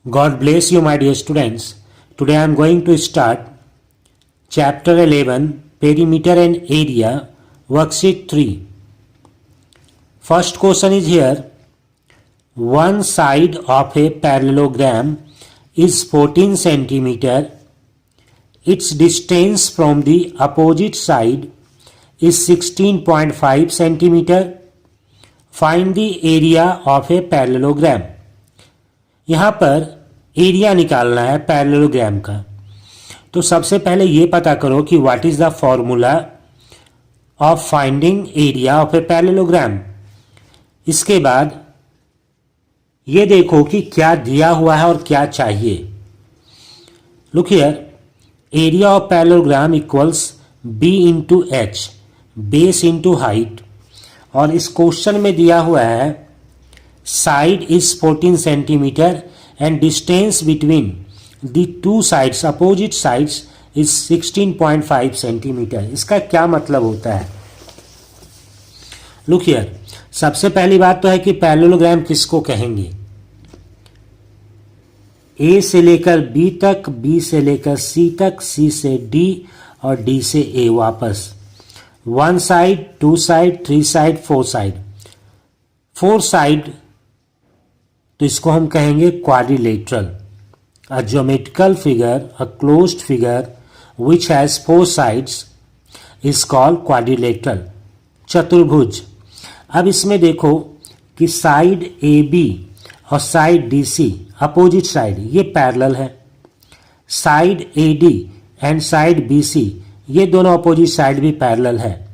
God bless you, my dear students. Today I am going to start Chapter 11, Perimeter and Area, Worksheet 3. First question is here. One side of a parallelogram is 14 centimeter. Its distance from the opposite side is 16.5 centimeter. Find the area of a parallelogram. यहाँ पर area निकालना है parallelogram का। तो सबसे पहले ये पता करो कि what is the formula of finding area of a parallelogram. इसके बाद ये देखो कि क्या दिया हुआ है और क्या चाहिए। Look here, area of parallelogram equals b into H, base into height. और इस क्वेश्चन में दिया हुआ है side is 14 centimeter and distance between the two sides, opposite sides, is 16.5 centimeter. इसका क्या मतलब होता है? Look here, सबसे पहली बात तो है कि पैरेललोग्राम किसको कहेंगे? A से लेकर B तक, B से लेकर C तक, C से D और D से A वापस। 1 side, 2 side, 3 side, 4 side, 4 side, तो इसको हम कहेंगे quadrilateral. A geometrical figure, a closed figure which has 4 sides is called quadrilateral, चतुर्भुज। अब इसमें देखो कि साइड ए बी और side D C, opposite side, ये पैरेलल है। Side A D and side B C, ये दोनों अपोजिट साइड भी पैरेलल है।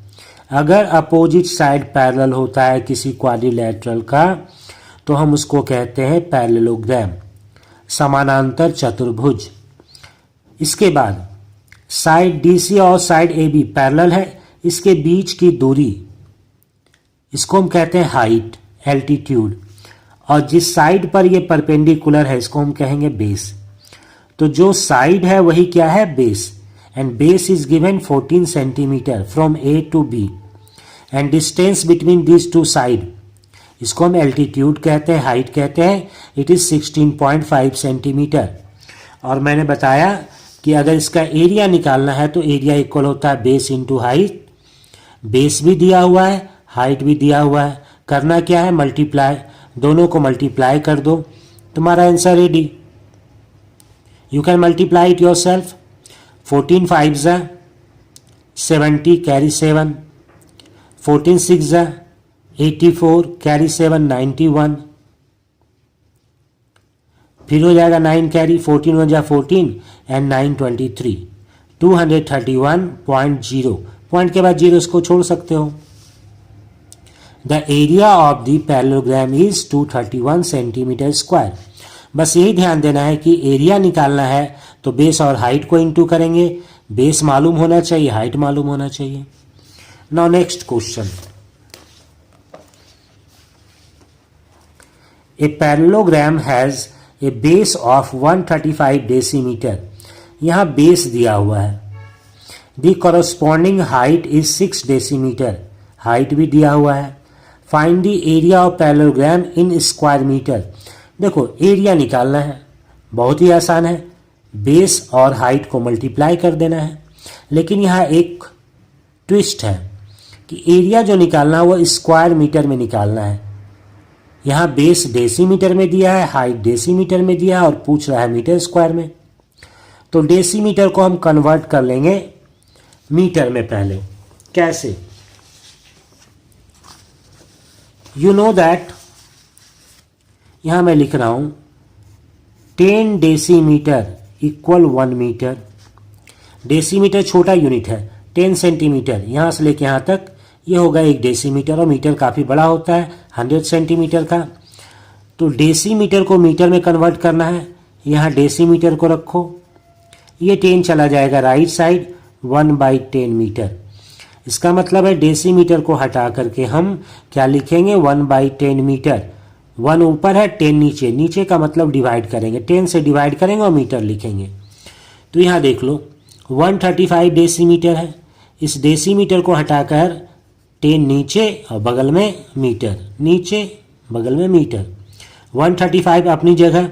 अगर अपोजिट साइड पैरेलल होता है किसी क्वाड्रिलेटरल का तो हम उसको कहते हैं पैरेललोग्राम, समानांतर चतुर्भुज। इसके बाद साइड डीसी और साइड ए बी पैरेलल है, इसके बीच की दूरी, इसको हम कहते हैं हाइट, एल्टीट्यूड। और जिस साइड पर ये परपेंडिकुलर है इसको हम कहेंगे बेस। तो जो साइड है वही क्या है? Base. And base is given 14 centimetre from A to B and distance between this two side, इसको हम एल्टीट्यूड कहते हैं, हाइट कहते हैं। It is 16.5 centimetre. और मैंने बताया कि अगर इसका एरिया निकालना है तो एरिया इक्वल होता है बेस इंटू हाइट। बेस भी दिया हुआ है, हाइट भी दिया हुआ है। करना क्या है? मल्टीप्लाई, दोनों को मल्टीप्लाई कर दो, तुम्हारा answer ready. You can multiply it your self. 14 5 जा 70, कैरी 7, 14 6 जा 84, कैरी 7 91, फिर हो जाएगा 9 कैरी, 14 1 जा 14 एंड 9 23, 231.0। पॉइंट के बाद जीरो इसको छोड़ सकते हो। The area of the parallelogram is 231 centimetre square. बस यही ध्यान देना है कि एरिया निकालना है तो बेस और हाइट को इंटू करेंगे। बेस मालूम होना चाहिए, हाइट मालूम होना चाहिए। Now next question. A parallelogram has a base of 135 decimeter. यहाँ बेस दिया हुआ है। The corresponding height is 6 decimeter. Height भी दिया हुआ है। Find the area of parallelogram in square meter. देखो एरिया निकालना है, बहुत ही आसान है। बेस और हाइट को मल्टीप्लाई कर देना है। लेकिन यहाँ एक ट्विस्ट है कि एरिया जो निकालना है वो स्क्वायर मीटर में निकालना है। यहाँ बेस डेसीमीटर में दिया है, हाइट डेसीमीटर में दिया है और पूछ रहा है मीटर स्क्वायर में। तो डेसीमीटर को हम कन्वर्ट कर लेंगे मीटर में पहले। कैसे? यू नो दैट, यहाँ मैं लिख रहा हूँ 10 डेसीमीटर इक्वल 1 मीटर। डेसीमीटर छोटा यूनिट है, 10 सेंटीमीटर, यहाँ से लेके यहाँ तक ये होगा 1 डेसीमीटर। और मीटर काफ़ी बड़ा होता है, 100 सेंटीमीटर का। तो डेसीमीटर को मीटर में कन्वर्ट करना है। यहाँ डेसीमीटर को रखो, ये 10 चला जाएगा राइट साइड, 1/10 मीटर। इसका मतलब है डेसीमीटर को हटा करके हम क्या लिखेंगे? 1/10 मीटर। 1 ऊपर है, 10 नीचे, नीचे का मतलब डिवाइड करेंगे, 10 से डिवाइड करेंगे और मीटर लिखेंगे। तो यहाँ देख लो 135 डेसीमीटर है। इस डेसीमीटर को हटाकर 10 नीचे और बगल में मीटर, नीचे बगल में मीटर। 135 अपनी जगह,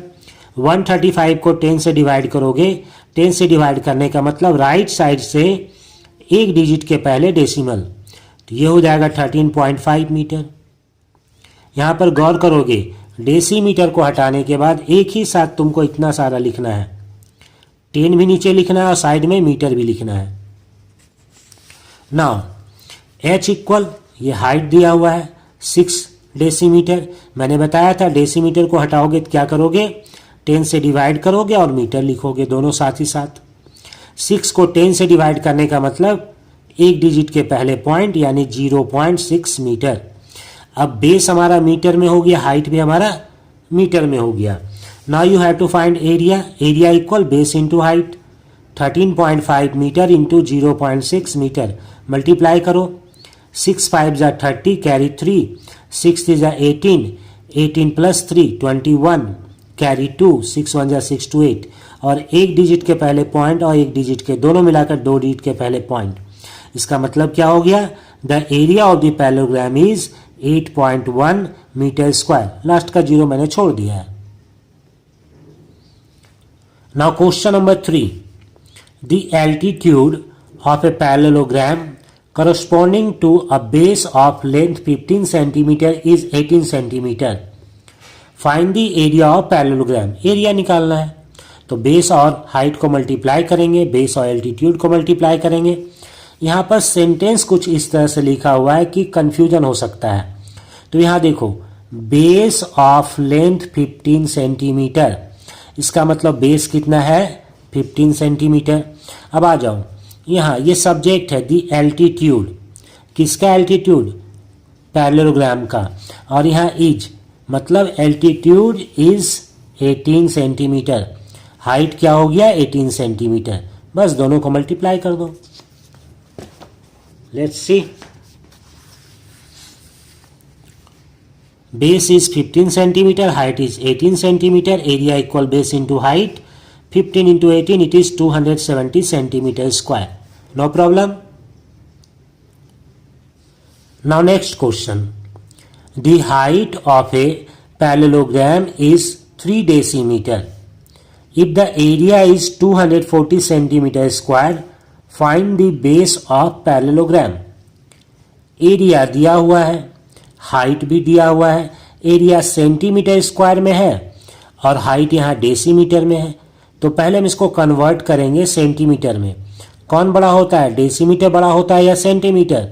135 को 10 से डिवाइड करोगे, 10 से डिवाइड करने का मतलब राइट साइड से एक डिजिट के पहले डेसिमल, तो ये हो जाएगा 13.5 मीटर। यहाँ पर गौर करोगे, डेसीमीटर को हटाने के बाद एक ही साथ तुमको इतना सारा लिखना है, 10 भी नीचे लिखना है और साइड में मीटर भी लिखना है। नाउ h इक्वल, ये हाइट दिया हुआ है 6 डेसीमीटर। मैंने बताया था डेसीमीटर को हटाओगे तो क्या करोगे, 10 से डिवाइड करोगे और मीटर लिखोगे, दोनों साथ ही साथ। 6 को 10 से डिवाइड करने का मतलब एक डिजिट के पहले पॉइंट यानी 0.6 मीटर। अब बेस हमारा मीटर में हो गया, हाइट भी हमारा मीटर में हो गया। Now you have to find area. Area equal base into height, 13.5 metre into 0.6 metre, multiply करो। 6 5 जा 30, कैरी 3, 6 3 जा 18, 18 प्लस 3 21, कैरी 2, 6 1 जा 6 2 8, और एक डिजिट के पहले पॉइंट और एक डिजिट के दोनों मिलाकर 2 डिजिट के पहले पॉइंट। इसका मतलब क्या हो गया, the area of the parallelogram is 8.1 metre square. Last का जीरो मैंने छोड़ दिया है। Now question number 3, the altitude of a parallelogram corresponding to a base of length 15 centimeter is 18 centimeter. Find the area of parallelogram. Area निकालना है तो base और height को मल्टीप्लाई करेंगे, बेस और एल्टीट्यूड को मल्टीप्लाई करेंगे। यहाँ पर सेंटेंस कुछ इस तरह से लिखा हुआ है कि कंफ्यूजन हो सकता है। तो यहाँ देखो, बेस ऑफ लेंथ 15 सेंटीमीटर, इसका मतलब बेस कितना है 15 सेंटीमीटर। अब आ जाओ, यहाँ ये सब्जेक्ट है दी एल्टीट्यूड, किसका एल्टीट्यूड, पैरेललोग्राम का, और यहाँ इज मतलब एल्टीट्यूड इज 18 सेंटीमीटर, हाइट क्या हो गया 18 सेंटीमीटर। बस दोनों को मल्टीप्लाई कर दो। Let's see, base is 15 centimetre, height is 18 centimetre, area equal base into height, 15 into 18, it is 270 centimeter square. No problem. Now next question. The height of a parallelogram is 3 decimeter. If the area is 240 centimeter square, find the base of parallelogram. Area दिया हुआ है, height भी दिया हुआ है। Area centimetre square में है और हाइट यहाँ डेसीमीटर में है, तो पहले हम इसको कन्वर्ट करेंगे सेंटीमीटर में। कौन बड़ा होता है, डेसीमीटर बड़ा होता है या सेंटीमीटर,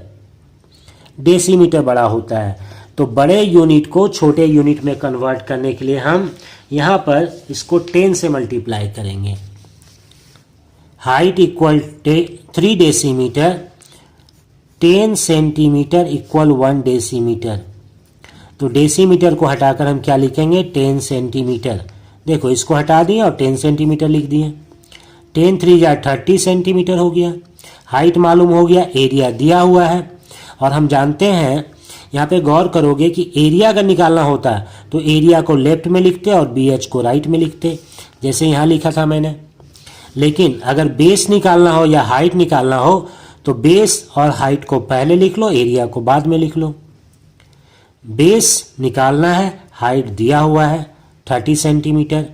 डेसीमीटर बड़ा होता है। तो बड़े यूनिट को छोटे यूनिट में कन्वर्ट करने के लिए हम यहाँ पर इसको 10 से मल्टीप्लाई करेंगे। Height equal 3 decimetre, 10 centimetre equal 1 decimetre. तो डेसीमीटर को हटाकर हम क्या लिखेंगे 10 सेंटीमीटर। देखो इसको हटा दिए और 10 सेंटीमीटर लिख दिए। 10 3 जा 30 सेंटीमीटर हो गया। हाइट मालूम हो गया, एरिया दिया हुआ है, और हम जानते हैं यहाँ पे गौर करोगे कि एरिया अगर निकालना होता तो एरिया को लेफ्ट में लिखते और BH को राइट में लिखते, जैसे यहाँ लिखा था मैंने। लेकिन अगर बेस निकालना हो या हाइट निकालना हो तो बेस और हाइट को पहले लिख लो, एरिया को बाद में लिख लो। बेस निकालना है, हाइट दिया हुआ है 30 सेंटीमीटर,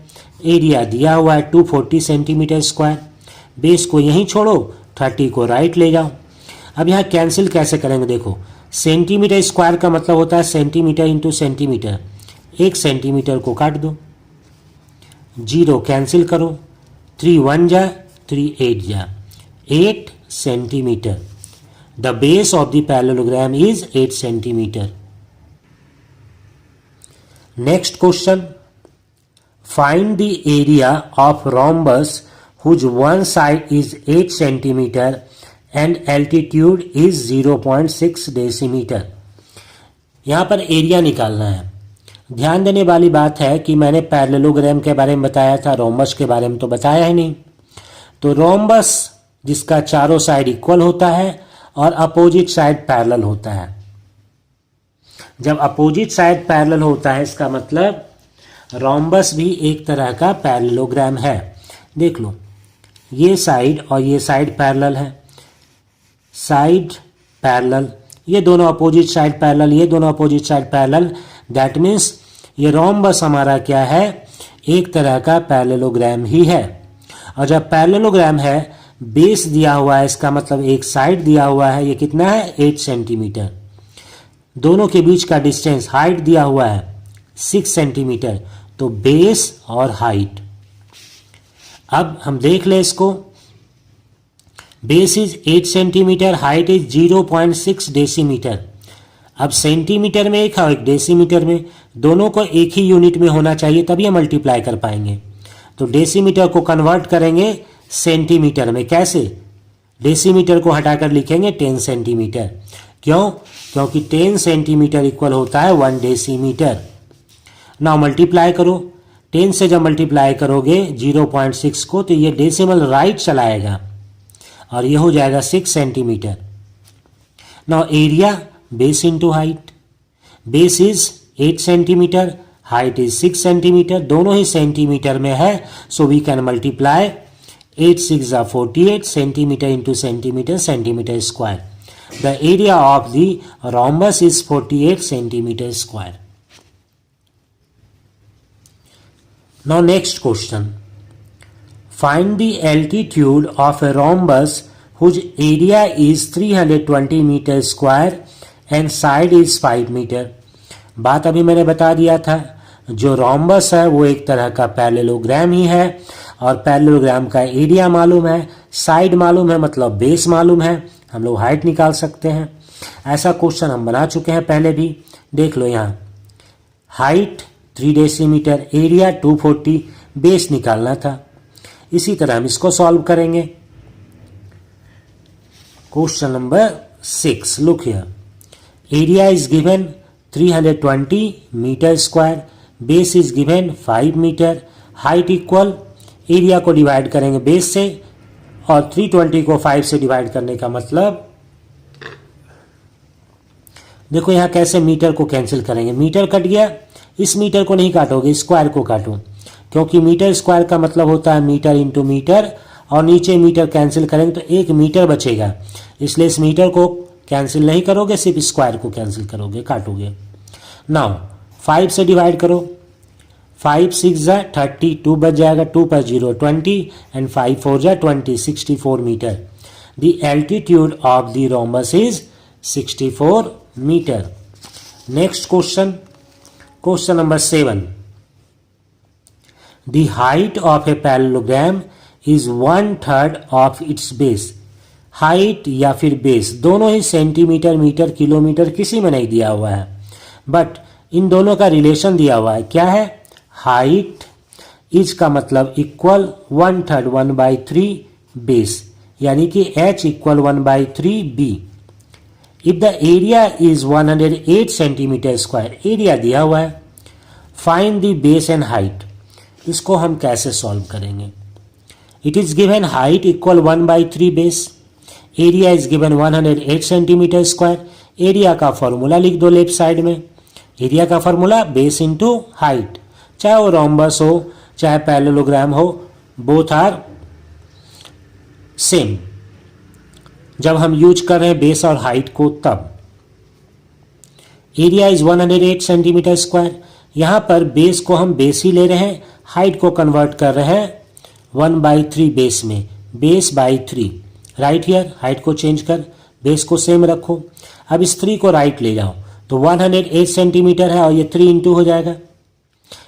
एरिया दिया हुआ है 240 सेंटीमीटर स्क्वायर। बेस को यहीं छोड़ो, 30 को राइट ले जाओ। अब यहाँ कैंसिल कैसे करेंगे, देखो सेंटीमीटर स्क्वायर का मतलब होता है सेंटीमीटर इंटू सेंटीमीटर। 1 सेंटीमीटर को काट दो, 0 कैंसिल करो, 3 1 जा 3 8 जा 8 centimetre. The base of the parallelogram is 8 centimetre. Next question, find the area of rhombus whose one side is 8 centimeter and altitude is 0.6 decimeter. यहाँ पर एरिया निकालना है। ध्यान देने वाली बात है कि मैंने पैरेललोग्राम के बारे में बताया था, रोम्बस के बारे में तो बताया ही नहीं। तो रोम्बस जिसका चारों साइड इक्वल होता है और अपोजिट साइड पैरेलल होता है। जब अपोजिट साइड पैरेलल होता है इसका मतलब रोम्बस भी एक तरह का पैरेललोग्राम है। देख लो, ये साइड और ये साइड पैरेलल है, साइड पैरेलल, ये दोनों अपोजिट साइड पैरेलल, ये दोनों opposite side parallel. That means ये रोम्बस हमारा क्या है, एक तरह का पैरेललोग्राम ही है। और जब पैरेललोग्राम है, बेस दिया हुआ है, इसका मतलब एक साइड दिया हुआ है, ये कितना है 8 सेंटीमीटर। दोनों के बीच का डिस्टेंस हाइट दिया हुआ है 6 सेंटीमीटर, तो बेस और हाइट। अब हम देख ले इसको, base is 8 centimetre, height is 0.6 decimetre. अब सेंटीमीटर में एक है और एक डेसीमीटर में, दोनों को एक ही यूनिट में होना चाहिए तभी हम मल्टीप्लाई कर पाएंगे। तो डेसीमीटर को कन्वर्ट करेंगे सेंटीमीटर में, कैसे? डेसीमीटर को हटाकर लिखेंगे 10 सेंटीमीटर। क्यों? क्योंकि 10 सेंटीमीटर इक्वल होता है 1 डेसीमीटर। नाउ मल्टीप्लाई करो, 10 से जब मल्टीप्लाई करोगे 0.6 को, तो ये डेसिमल राइट चलाएगा और ये हो जाएगा 6 centimetre. Now area base into height, base is 8 centimetre, height is 6 centimetre, दोनों ही सेंटीमीटर में है, so we can multiply 8 6 48 centimetre into centimetre, centimetre square. The area of the rhombus is 48 centimeter square. Now next question. Find the altitude of a rhombus whose area is 320 meter square and side is 5 meter. बात अभी मैंने बता दिया था, जो rhombus है वो एक तरह का पैरेललोग्राम ही है और पैरेललोग्राम का एरिया मालूम है, साइड मालूम है, मतलब बेस मालूम है, हम लोग हाइट निकाल सकते हैं। ऐसा क्वेश्चन हम बना चुके हैं पहले भी, देख लो यहाँ हाइट 3 डेसीमीटर, एरिया 240, बेस निकालना था। इसी तरह हम इसको सॉल्व करेंगे। Question number 6, look here, area is given 320 metre square, base is given 5 metre, height equal, area को डिवाइड करेंगे बेस से और 320 को 5 से डिवाइड करने का मतलब, देखो यहां कैसे मीटर को कैंसिल करेंगे, मीटर कट गया, इस मीटर को नहीं काटोगे, स्क्वायर को काटो, क्योंकि मीटर स्क्वायर का मतलब होता है मीटर इंटू मीटर, और नीचे मीटर कैंसिल करेंगे तो 1 मीटर बचेगा, इसलिए इस मीटर को कैंसिल नहीं करोगे, सिर्फ स्क्वायर को कैंसिल करोगे, काटोगे। नाउ 5 से डिवाइड करो, 5 6 जा 30, 2 बच जाएगा, 2 पर 0 20 एंड 5 4 जा 20, 64 metre. The altitude of the rhombus इज 64 metre. Next question, question number 7, the height of a parallelogram is 1/3 of its base. Height या फिर बेस दोनों ही सेंटीमीटर, मीटर, किलोमीटर किसी में नहीं दिया हुआ है, बट इन दोनों का रिलेशन दिया हुआ है। क्या है? हाइट इज का मतलब इक्वल 1/3 1/3 बेस, यानी कि h equal 1/3 b। If the area is 108 centimetre square, area दिया हुआ है, find the base and height. इसको हम कैसे सॉल्व करेंगे? It is given height equal 1/3 base, area is given 108 centimetre square. Area का फॉर्मूला लिख दो लेफ्ट साइड में, एरिया का फॉर्मूला बेस इंटू हाइट, चाहे वो रोम्बस हो चाहे पैरेललोग्राम हो, बोथ आर सेम। जब हम यूज कर रहे हैं बेस और हाइट को, तब एरिया इज 108 सेंटीमीटर स्क्वायर, यहां पर बेस को हम बेस ही ले रहे हैं, हाइट को कन्वर्ट कर रहे हैं 1/3 बेस में, base by 3, right here, height को चेंज कर बेस को सेम रखो। अब इस 3 को राइट ले जाओ, तो 108 सेंटीमीटर है और ये 3 इंटू हो जाएगा,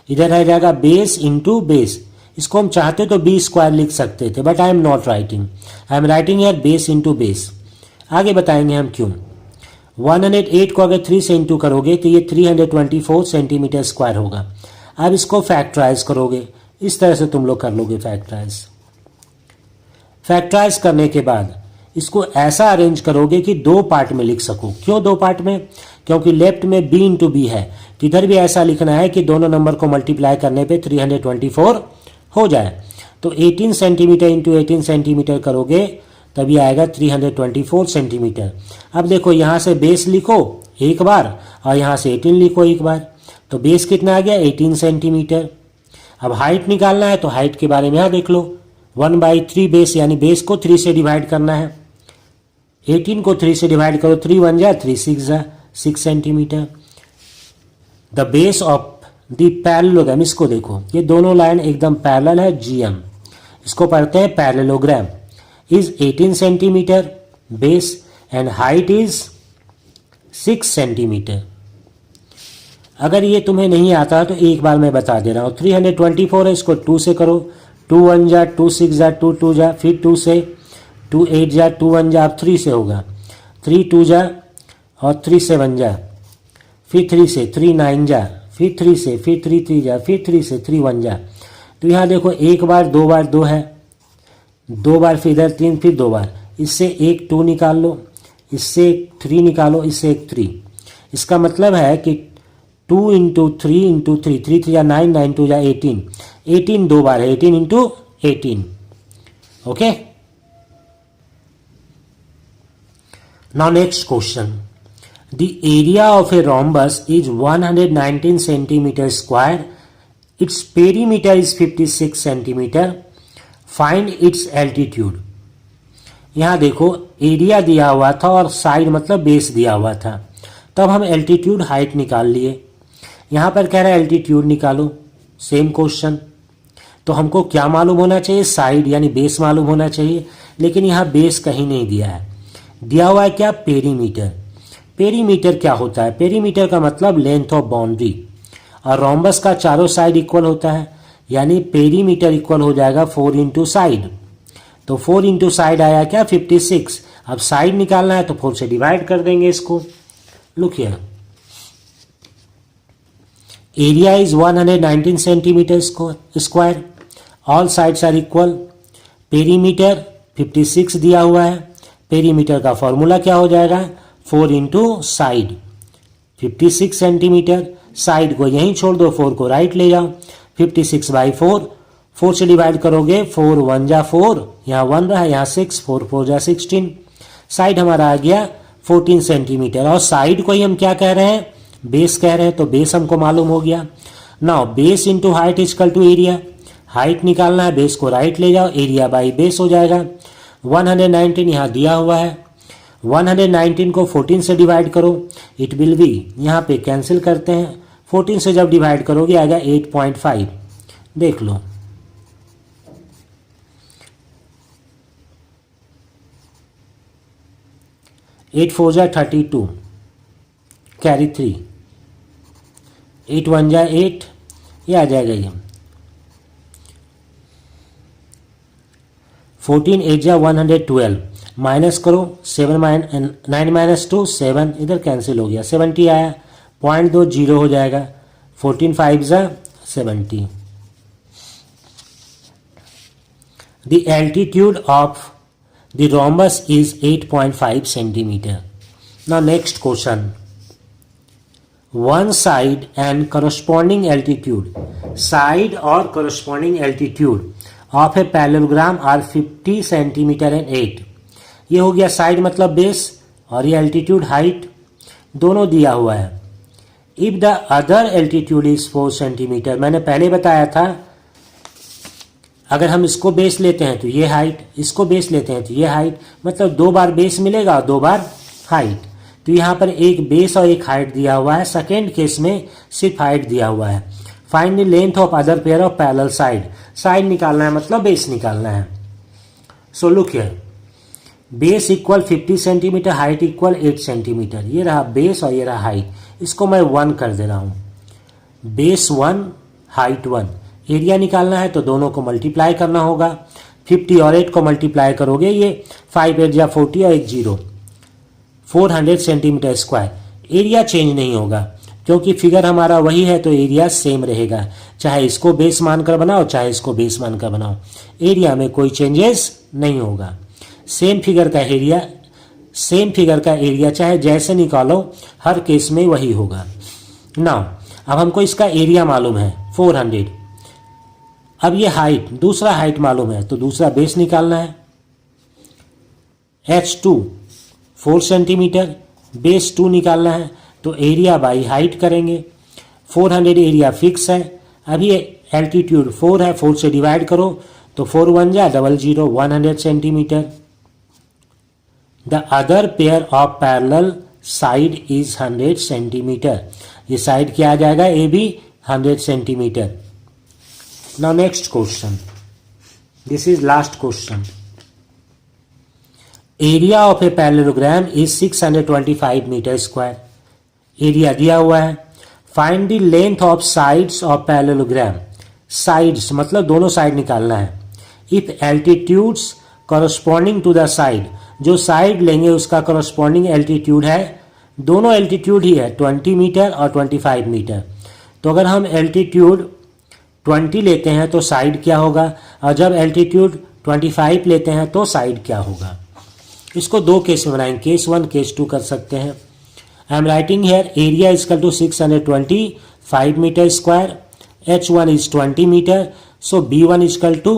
इधर रह जाएगा बेस इंटू बेस। इसको हम चाहते तो बी स्क्वायर लिख सकते थे, but I am not writing, I am writing here base into base. आगे बताएंगे हम क्यों। 108 को अगर 3 से इंटू करोगे तो ये 324 सेंटीमीटर स्क्वायर होगा। अब इसको फैक्टराइज करोगे, इस तरह से तुम लोग कर लोगे फैक्टराइज। फैक्टराइज करने के बाद इसको ऐसा अरेंज करोगे कि 2 पार्ट में लिख सको। क्यों 2 पार्ट में? क्योंकि लेफ्ट में b इंटू बी है, तो इधर भी ऐसा लिखना है कि दोनों नंबर को मल्टीप्लाई करने पे 324 हो जाए। तो 18 सेंटीमीटर इंटू 18 सेंटीमीटर करोगे तभी आएगा 324 सेंटीमीटर। अब देखो यहाँ से बेस लिखो एक बार और यहाँ से 18 लिखो एक बार, तो बेस कितना आ गया 18 सेंटीमीटर। अब हाइट निकालना है तो हाइट के बारे में यहाँ देख लो, 1/3 बेस, यानी बेस को 3 से डिवाइड करना है। 18 को 3 से डिवाइड करो, 3 1 जा 3 6 जा 6 centimetre. The base of the parallelogram, इसको देखो, ये दोनों लाइन एकदम पैरेलल है, GM, इसको पढ़ते हैं parallelogram, is 18 centimetre base and height is 6 centimetre. अगर ये तुम्हें नहीं आता तो एक बार मैं बता दे रहा हूँ। 324 है, इसको 2 से करो, 2 1 जा, 2 6 जा, 2 2 जा, फिर 2 से, 2 8 जा, 2 1 जा, अब 3 से होगा, 3 2 जा और 3 7 जा, फिर 3 से, 3 9 जा, फिर 3 से, फिर 3 3 जा, फिर 3 से, 3 1 जा। तो यहाँ देखो, एक बार 2 है, 2 बार फिर इधर 3, फिर 2 बार, इससे एक 2 निकाल लो, इससे एक 3 निकालो, इससे एक 3। इसका मतलब है कि 2 इंटू 3 इंटू 3, 3 3 या 9, 9 2 या 18, 18 2 बार है, 18 into 18। Okay, now next question, the area of A rhombus is 119 centimeter square, its perimeter is 56 centimeter, find its altitude। यहाँ देखो, एरिया दिया हुआ था और साइड मतलब बेस दिया हुआ था, तब हम एल्टीट्यूड हाइट निकाल लिए। यहाँ पर कह रहा है एल्टीट्यूड निकालो, सेम क्वेश्चन, तो हमको क्या मालूम होना चाहिए, साइड यानी बेस मालूम होना चाहिए, लेकिन यहाँ बेस कहीं नहीं दिया है, दिया हुआ है क्या, पेरीमीटर। पेरीमीटर क्या होता है, पेरीमीटर का मतलब लेंथ ऑफ बाउंड्री, और रोम्बस का चारों साइड इक्वल होता है, यानी पेरीमीटर इक्वल हो जाएगा 4 इंटू साइड, तो 4 इंटू साइड आया क्या, 56। अब साइड निकालना है तो 4 से डिवाइड कर देंगे इसको। Look here, area is 119 centimetre square, all sides are equal, perimeter 56 दिया हुआ है, पेरीमीटर का फॉर्मूला क्या हो जाएगा, 4 इंटू साइड, 56 सेंटीमीटर, साइड को यहीं छोड़ दो, 4 को राइट ले जाओ, 56 बाई 4, 4 से डिवाइड करोगे, 4 1 जा 4, यहाँ 1 रहा, यहाँ 6, 4 4 जा 16, साइड हमारा आ गया 14 सेंटीमीटर। और साइड को ही हम क्या कह रहे हैं, बेस कह रहे हैं, तो बेस हमको मालूम हो गया। Now base into height equal to area, height निकालना है, बेस को राइट ले जाओ, एरिया बाई बेस हो जाएगा। 119 यहाँ दिया हुआ है, 119 को 14 से डिवाइड करो, इट विल बी, यहाँ पे कैंसिल करते हैं, 14 से जब डिवाइड करोगे आएगा 8.5, देख लो। एट 4 जा 32, कैरी 3, 8 1 जा 8, ये आ जाएगा ये, 14 8 जा 112, माइनस करो, 9 माइनस 2 7, इधर कैंसिल हो गया, 70 आया, 0.20 हो जाएगा, 14 5 जा 70। The altitude of the rhombus is 8.5 centimetre. Now next question, one side and corresponding altitude, side और corresponding altitude of a parallelogram are 50 centimetre and 8। ये हो गया साइड मतलब बेस, और ये एल्टीट्यूड हाइट, दोनों दिया हुआ है। If the other altitude is 4 centimetre, मैंने पहले बताया था, अगर हम इसको बेस लेते हैं तो ये हाइट, इसको बेस लेते हैं तो ये हाइट, मतलब 2 बार बेस मिलेगा, 2 बार हाइट। तो यहाँ पर एक बेस और एक हाइट दिया हुआ है, सेकेंड केस में सिर्फ हाइट दिया हुआ है। Find the length of other pair of parallel side, side निकालना है मतलब बेस निकालना है। So look here, base equal 50 centimetre, height equal 8 centimetre, ये रहा बेस और ये रहा हाइट, इसको मैं 1 कर दे रहा हूँ, बेस 1 हाइट 1। एरिया निकालना है तो दोनों को मल्टीप्लाई करना होगा, 50 और 8 को मल्टीप्लाई करोगे, ये 5 8 या 40 और 1 0, 400 सेंटीमीटर स्क्वायर। एरिया चेंज नहीं होगा क्योंकि फिगर हमारा वही है, तो एरिया सेम रहेगा, चाहे इसको बेस मानकर बनाओ चाहे इसको बेस मानकर बनाओ, एरिया में कोई चेंजेस नहीं होगा। सेम फिगर का एरिया, सेम फिगर का एरिया चाहे जैसे निकालो, हर केस में वही होगा। नाउ अब हमको इसका एरिया मालूम है 400, अब ये हाइट, दूसरा हाइट मालूम है, तो दूसरा बेस निकालना है। h2 4 सेंटीमीटर, बेस 2 निकालना है, तो एरिया बाई हाइट करेंगे। 400 एरिया फिक्स है, अभी एल्टीट्यूड 4 है, 4 से डिवाइड करो तो 4 1 जा 00, 100 centimetre. The other pair of parallel side is 100 centimetre, ये साइड क्या आ जाएगा, A B 100 centimeter. Now next question. This is last question. Area of a parallelogram is 625 meter square. Area दिया हुआ है. Find the length of sides of parallelogram. Sides मतलब दोनों side निकालना है. If altitudes corresponding to the side, जो side लेंगे उसका कॉरस्पॉन्डिंग एल्टीट्यूड है, दोनों एल्टीट्यूड ही है 20 मीटर और 25 मीटर. तो अगर हम एल्टीट्यूड 20 लेते हैं तो साइड क्या होगा, और जब एल्टीट्यूड 25 लेते हैं तो साइड क्या होगा. इसको दो केस में बनाएंगे, केस 1 केस 2 कर सकते हैं. I am writing here area is equal to 625 metre square. H1 is 20 metre. So B1 is equal to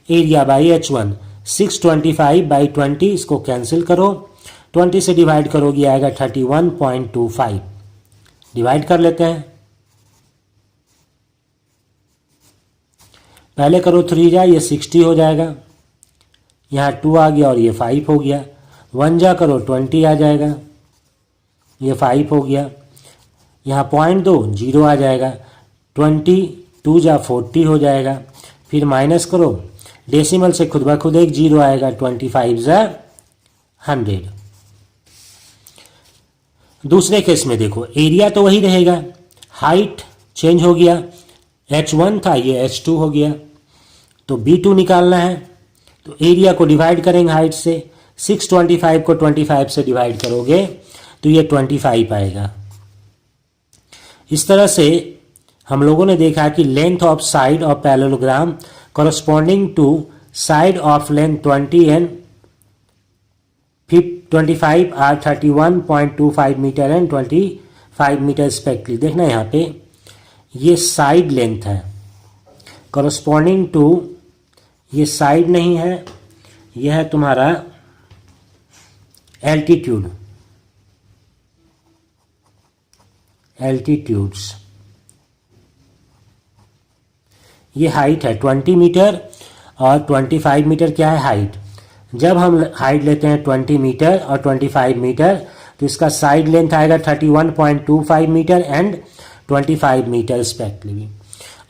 area by H1. 625 by 20, इसको कैंसिल करो. 20 से डिवाइड करोगे आएगा 31.25. डिवाइड कर लेते हैं. पहले करो 3 जा, ये 60 हो जाएगा. यहाँ 2 आ गया और ये 5 हो गया. 1 जा करो 20 आ जाएगा, ये 5 हो गया. यहाँ पॉइंट दो 0 आ जाएगा. 20 2 जा 40 हो जाएगा. फिर माइनस करो, डेसिमल से खुद ब खुद एक 0 आएगा. 25 जा 100. दूसरे केस में देखो, एरिया तो वही रहेगा, हाइट चेंज हो गया. H1 था, ये H2 हो गया. तो B2 निकालना है, तो एरिया को डिवाइड करेंगे हाइट से. 625 को 25 से डिवाइड करोगे तो ये 25 आएगा. इस तरह से हम लोगों ने देखा कि length of side of parallelogram corresponding to side of length 20 and 25 are 31.25 metre and 25 metre respectively. देखना यहाँ पे ये साइड लेंथ है कॉरस्पॉन्डिंग टू, ये साइड नहीं है, यह है तुम्हारा एल्टीट्यूड, एल्टीट्यूड्स. ये हाइट है 20 मीटर और 25 मीटर क्या है हाइट. जब हम हाइट लेते हैं 20 मीटर और 25 मीटर तो इसका साइड लेंथ आएगा 31.25 metre and 25 metre respectively.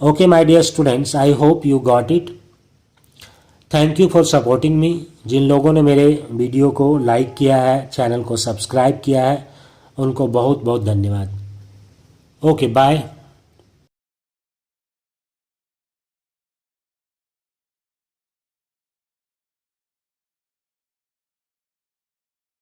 Okay my dear students, I hope you got it. Thank you for supporting me. जिन लोगों ने मेरे वीडियो को लाइक किया है, चैनल को सब्सक्राइब किया है, उनको बहुत बहुत धन्यवाद. Okay bye.